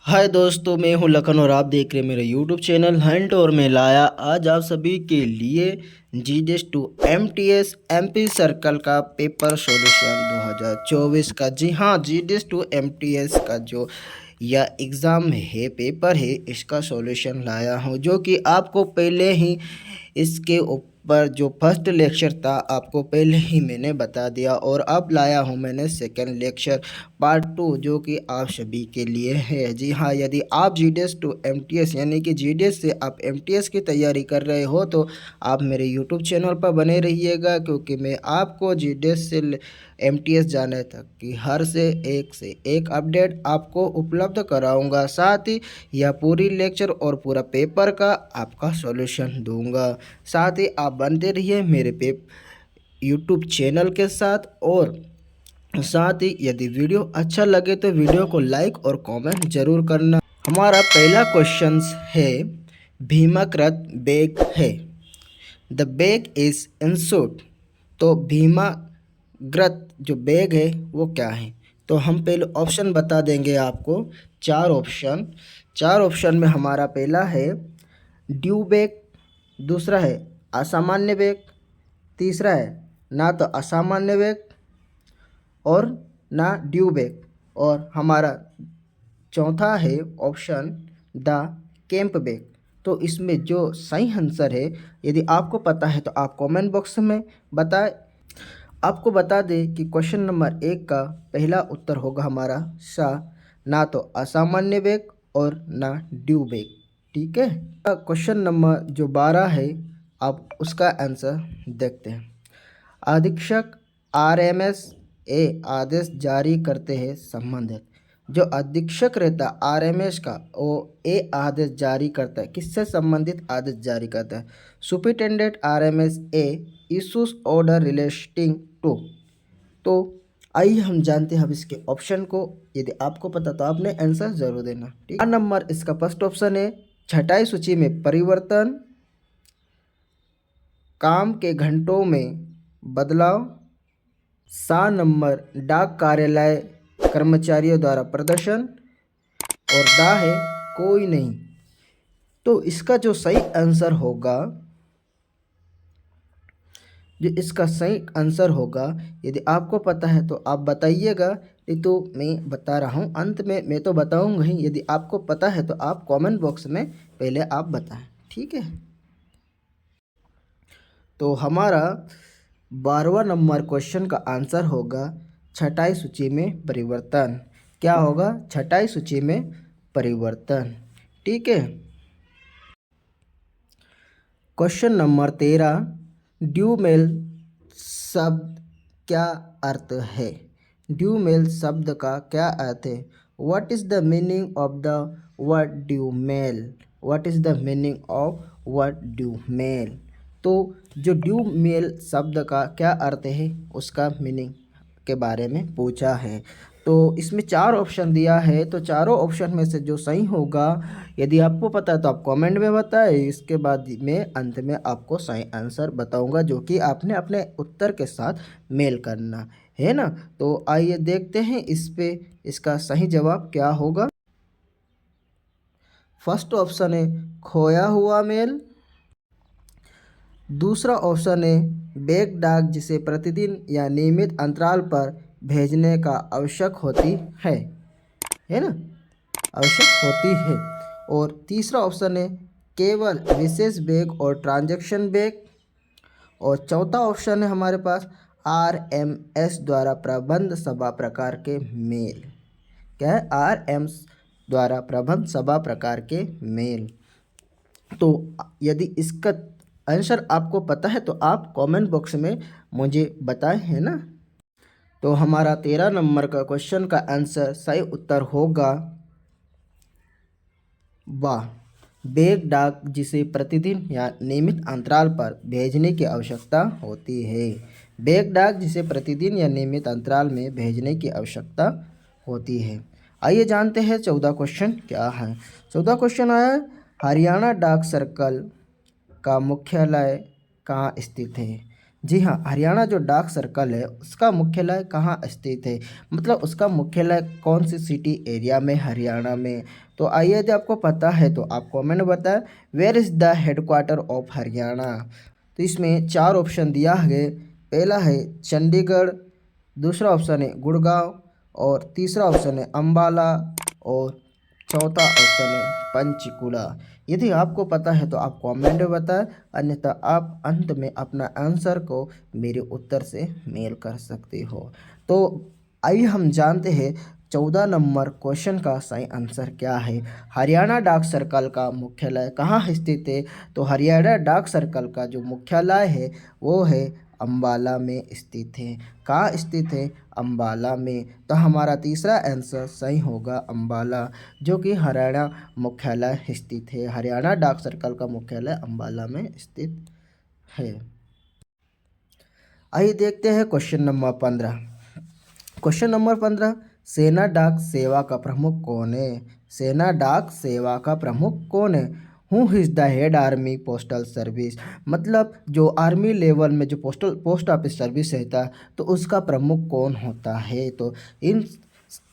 हाय दोस्तों, मैं हूं लखन और आप देख रहे हैं मेरा यूट्यूब चैनल हंट। और मैं लाया आज आप सभी के लिए GDS to MTS MP circle का पेपर सॉल्यूशन 2024 का। जी हाँ, जीडीएस टू एमटीएस का जो यह एग्ज़ाम है, पेपर है, इसका सॉल्यूशन लाया हूं, जो कि आपको पहले ही इसके ऊपर जो फर्स्ट लेक्चर था आपको पहले ही मैंने बता दिया। और अब लाया हूं मैंने सेकंड लेक्चर पार्ट 2, जो कि आप सभी के लिए है। जी हाँ, यदि आप जीडीएस टू एमटीएस यानी कि जीडीएस से आप एमटीएस की तैयारी कर रहे हो तो आप मेरे यूट्यूब चैनल पर बने रहिएगा, क्योंकि मैं आपको जीडीएस से एमटीएस जाने तक की हर से एक अपडेट आपको उपलब्ध कराऊंगा। साथ ही यह पूरी लेक्चर और पूरा पेपर का आपका सॉल्यूशन दूंगा। साथ ही आप बनते रहिए मेरे यूट्यूब चैनल के साथ। और साथ ही यदि वीडियो अच्छा लगे तो वीडियो को लाइक और कमेंट जरूर करना। हमारा पहला क्वेश्चन है, भीमाकृत बैग है, द बैग इज इंसर्ट। तो भीमाकृत जो बैग है वो क्या है? तो हम पहले ऑप्शन बता देंगे आपको। चार ऑप्शन में हमारा पहला है ड्यू बैग, दूसरा है असामान्य बैग, तीसरा है ना तो असामान्य बैग और ना ड्यू बैग, और हमारा चौथा है ऑप्शन द कैंप बैग। तो इसमें जो सही आंसर है, यदि आपको पता है तो आप कमेंट बॉक्स में बताएं। आपको बता दें कि क्वेश्चन नंबर 1 का पहला उत्तर होगा हमारा सा, ना तो असामान्य बैग और ना ड्यू बैग। ठीक है। क्वेश्चन नंबर जो 12 है, आप उसका आंसर देखते हैं। अधीक्षक आरएमएस ए आदेश जारी करते हैं संबंधित। जो अधीक्षक रहता है आरएमएस का, वो ए आदेश जारी करता है, किससे संबंधित आदेश जारी करता है? Superintendent RMS A issues order relating to. तो आइए हम जानते हैं अब इसके ऑप्शन को। यदि आपको पता तो आपने आंसर जरूर देना। ठीक। नंबर इसका फर्स्ट ऑप्शन है छटाई सूची में परिवर्तन, काम के घंटों में बदलाव, सा नंबर डाक कार्यालय कर्मचारियों द्वारा प्रदर्शन, और दा है कोई नहीं। तो इसका जो सही आंसर होगा, जो इसका सही आंसर होगा, यदि आपको पता है तो आप बताइएगा, नहीं तो मैं बता रहा हूँ अंत में, मैं तो बताऊँगा ही। यदि आपको पता है तो आप कमेंट बॉक्स में पहले आप बताएं। ठीक है। तो हमारा 12वां नंबर क्वेश्चन का आंसर होगा छटाई सूची में परिवर्तन। क्या होगा? छटाई सूची में परिवर्तन। ठीक है। क्वेश्चन नंबर 13, ड्यू मेल शब्द क्या अर्थ है? ड्यू मेल शब्द का क्या अर्थ है? What is the meaning of the word due mail? What is the meaning of word due mail? तो जो ड्यू मेल शब्द का क्या अर्थ है, उसका मीनिंग के बारे में पूछा है। तो इसमें 4 ऑप्शन दिया है, तो चारों ऑप्शन में से जो सही होगा, यदि आपको पता है तो आप कमेंट में बताएं। इसके बाद मैं अंत में आपको सही आंसर बताऊंगा, जो कि आपने अपने उत्तर के साथ मेल करना है ना। तो आइए देखते हैं इस पे इसका सही जवाब क्या होगा। फर्स्ट ऑप्शन है खोया हुआ मेल, दूसरा ऑप्शन है बैग डाक जिसे प्रतिदिन या नियमित अंतराल पर भेजने का आवश्यक होती है ना, आवश्यक होती है। और तीसरा ऑप्शन है केवल विशेष बैग और ट्रांजैक्शन बैग। और चौथा ऑप्शन है हमारे पास आरएमएस द्वारा प्रबंध सभा प्रकार के मेल। क्या है? आरएमएस द्वारा प्रबंध सभा प्रकार के मेल। तो यदि इसका आंसर आपको पता है तो आप कमेंट बॉक्स में मुझे बताएं, है ना। तो हमारा 13 नंबर का क्वेश्चन का आंसर सही उत्तर होगा वाह, बैग डाक जिसे प्रतिदिन या नियमित अंतराल पर भेजने की आवश्यकता होती है। बैग डाक जिसे प्रतिदिन या नियमित अंतराल में भेजने की आवश्यकता होती है। आइए जानते हैं 14 क्वेश्चन क्या है। 14 क्वेश्चन आया, हरियाणा डाक सर्कल का मुख्यालय कहाँ स्थित है? जी हाँ, हरियाणा जो डाक सर्कल है उसका मुख्यालय कहाँ स्थित है, मतलब उसका मुख्यालय कौन सी सिटी एरिया में हरियाणा में। तो आइए यदि आपको पता है तो आप कमेंट में बताएं where is the headquarter of Haryana. तो इसमें चार ऑप्शन दिया है। पहला है चंडीगढ़, दूसरा ऑप्शन है गुड़गांव, और तीसरा ऑप्शन है अम्बाला, और चौथा ऑप्शन है पंचकुला। यदि आपको पता है तो आप कमेंट में बताएं, अन्यथा आप अंत में अपना आंसर को मेरे उत्तर से मेल कर सकते हो। तो आइए हम जानते हैं 14 नंबर क्वेश्चन का सही आंसर क्या है। हरियाणा डाक सर्कल का मुख्यालय कहाँ स्थित है। तो हरियाणा डाक सर्कल का जो मुख्यालय है वो है अम्बाला में स्थित है। कहाँ स्थित है, अम्बाला में। तो हमारा तीसरा आंसर सही होगा अम्बाला, जो कि हरियाणा मुख्यालय स्थित है। हरियाणा डाक सर्कल का मुख्यालय अम्बाला में स्थित है। आइए देखते हैं क्वेश्चन नंबर 15। क्वेश्चन नंबर 15, सेना डाक सेवा का प्रमुख कौन है। सेना डाक सेवा का प्रमुख कौन है। Who is the head army postal service, मतलब जो आर्मी लेवल में जो पोस्ट ऑफिस सर्विस रहता है तो उसका प्रमुख कौन होता है। तो इन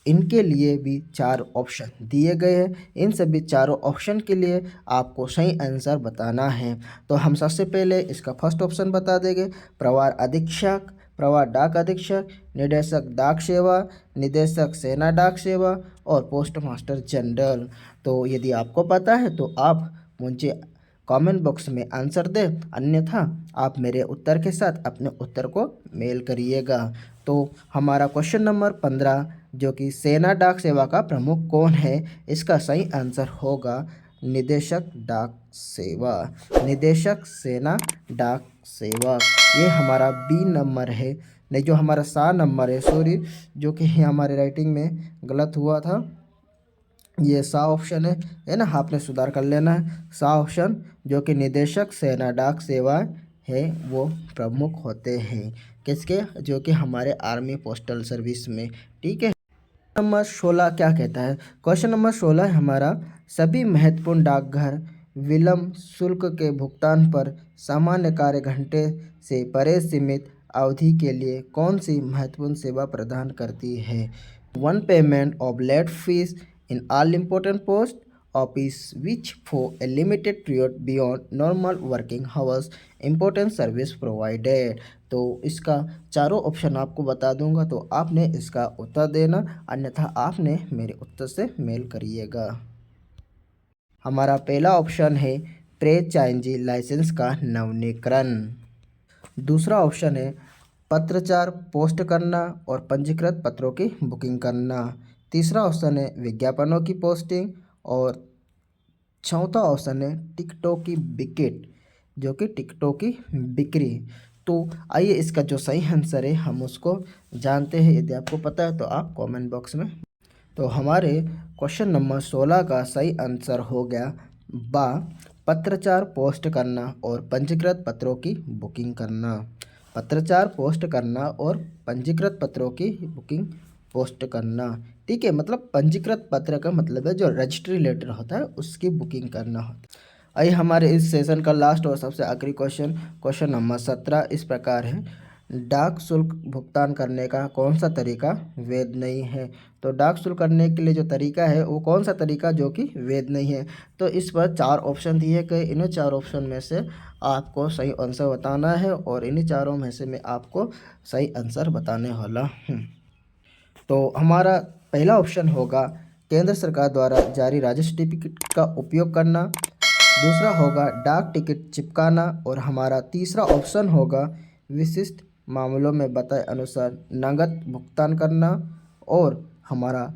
इनके लिए भी चार ऑप्शन दिए गए हैं। इन सभी चारों ऑप्शन के लिए आपको सही आंसर बताना है। तो हम सबसे पहले इसका फर्स्ट ऑप्शन बता देंगे, प्रवार अधीक्षक, प्रवार डाक अधीक्षक, निदेशक डाक सेवा, निदेशक सेना डाक सेवा, और पोस्ट मास्टर जनरल। तो यदि आपको पता है तो आप मुझे कमेंट बॉक्स में आंसर दें, अन्यथा आप मेरे उत्तर के साथ अपने उत्तर को मेल करिएगा। तो हमारा क्वेश्चन नंबर 15, जो कि सेना डाक सेवा का प्रमुख कौन है, इसका सही आंसर होगा निदेशक डाक सेवा, निदेशक सेना डाक सेवा। ये हमारा बी नंबर है, नहीं जो हमारा सा नंबर है, सॉरी, जो कि हमारे राइटिंग में गलत हुआ था, ये सा ऑप्शन है ना, आपने सुधार कर लेना है। सा ऑप्शन, जो कि निदेशक सेना डाक सेवा है, वो प्रमुख होते हैं किसके, जो कि हमारे आर्मी पोस्टल सर्विस में। ठीक है। नंबर 16 क्या कहता है। क्वेश्चन नंबर 16 है हमारा, सभी महत्वपूर्ण डाकघर विलंब शुल्क के भुगतान पर सामान्य कार्य घंटे से परे सीमित अवधि के लिए कौन सी महत्वपूर्ण सेवा प्रदान करती है। One payment of late fee in all important post office which for a limited period beyond normal working hours important service provided. तो इसका चारों ऑप्शन आपको बता दूंगा, तो आपने इसका उत्तर देना, अन्यथा आपने मेरे उत्तर से मेल करिएगा। हमारा पहला ऑप्शन है फ्रेंचाइजी लाइसेंस का नवीनीकरण। दूसरा ऑप्शन है पत्राचार पोस्ट करना और पंजीकृत पत्रों की बुकिंग करना। तीसरा ऑप्शन है विज्ञापनों की पोस्टिंग, और चौथा ऑप्शन है टिकटों की बिकेट, जो कि टिकटों की बिक्री। तो आइए इसका जो सही आंसर है हम उसको जानते हैं। यदि आपको पता है तो आप कमेंट बॉक्स में। तो हमारे क्वेश्चन नंबर 16 का सही आंसर हो गया बा, पत्राचार पोस्ट करना और पंजीकृत पत्रों की बुकिंग करना। पत्राचार पोस्ट करना और पंजीकृत पत्रों की बुकिंग पोस्ट करना। ठीक है, मतलब पंजीकृत पत्र का मतलब है जो रजिस्ट्री लेटर होता है उसकी बुकिंग करना होता है। आइए हमारे इस सेशन का लास्ट और सबसे आखिरी क्वेश्चन, क्वेश्चन नंबर 17 इस प्रकार है, डाक शुल्क भुगतान करने का कौन सा तरीका वैध नहीं है। तो डाक शुल्क करने के लिए जो तरीका है वो कौन सा तरीका जो कि वैध नहीं है। तो इस पर चार ऑप्शन दिए गए, इन्हीं चार ऑप्शन में से आपको सही आंसर बताना है, और इन्हीं चारों में से मैं आपको सही आंसर बताने वाला हूँ। तो हमारा पहला ऑप्शन होगा केंद्र सरकार द्वारा जारी राजस्व टिकट का उपयोग करना। दूसरा होगा डाक टिकट चिपकाना, और हमारा तीसरा ऑप्शन होगा विशिष्ट मामलों में बताए अनुसार नकद भुगतान करना, और हमारा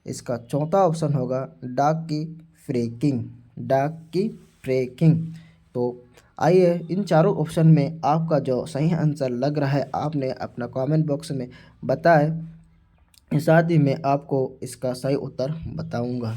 इसका चौथा ऑप्शन होगा डाक की फ्रैंकिंग, डाक की फ्रैंकिंग। तो आइए इन चारों ऑप्शन में आपका जो सही आंसर लग रहा है आपने अपना कमेंट बॉक्स में बताएं, साथ ही मैं आपको इसका सही उत्तर बताऊंगा।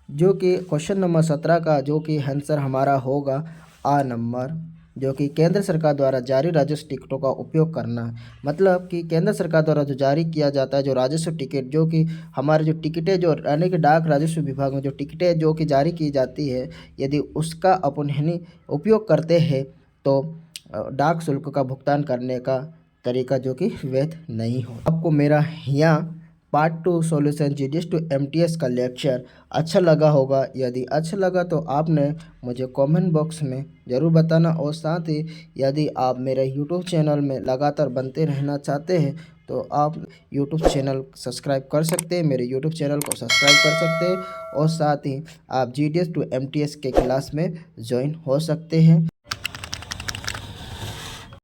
जो कि क्वेश्चन नंबर 17 का जो कि आंसर हमारा होगा आ नंबर, जो कि केंद्र सरकार द्वारा जारी राजस्व टिकटों का उपयोग करना। मतलब कि केंद्र सरकार द्वारा जो जारी किया जाता है जो राजस्व टिकट, जो कि हमारे जो टिकटें जो यानी कि डाक राजस्व विभाग में जो टिकटें जो कि जारी की जाती है, यदि उसका अपन उपयोग करते हैं तो डाक शुल्क का भुगतान करने का तरीका जो कि वैध नहीं हो। आपको मेरा यहाँ part 2 solution GDS to MTS का लेक्चर अच्छा लगा होगा। यदि अच्छा लगा तो आपने मुझे कमेंट बॉक्स में ज़रूर बताना, और साथ ही यदि आप मेरे यूट्यूब चैनल में लगातार बनते रहना चाहते हैं तो आप यूट्यूब चैनल सब्सक्राइब कर सकते हैं, मेरे यूट्यूब चैनल को सब्सक्राइब कर सकते हैं, और साथ ही आप जीडीएस टू एमटीएस के क्लास में ज्वाइन हो सकते हैं।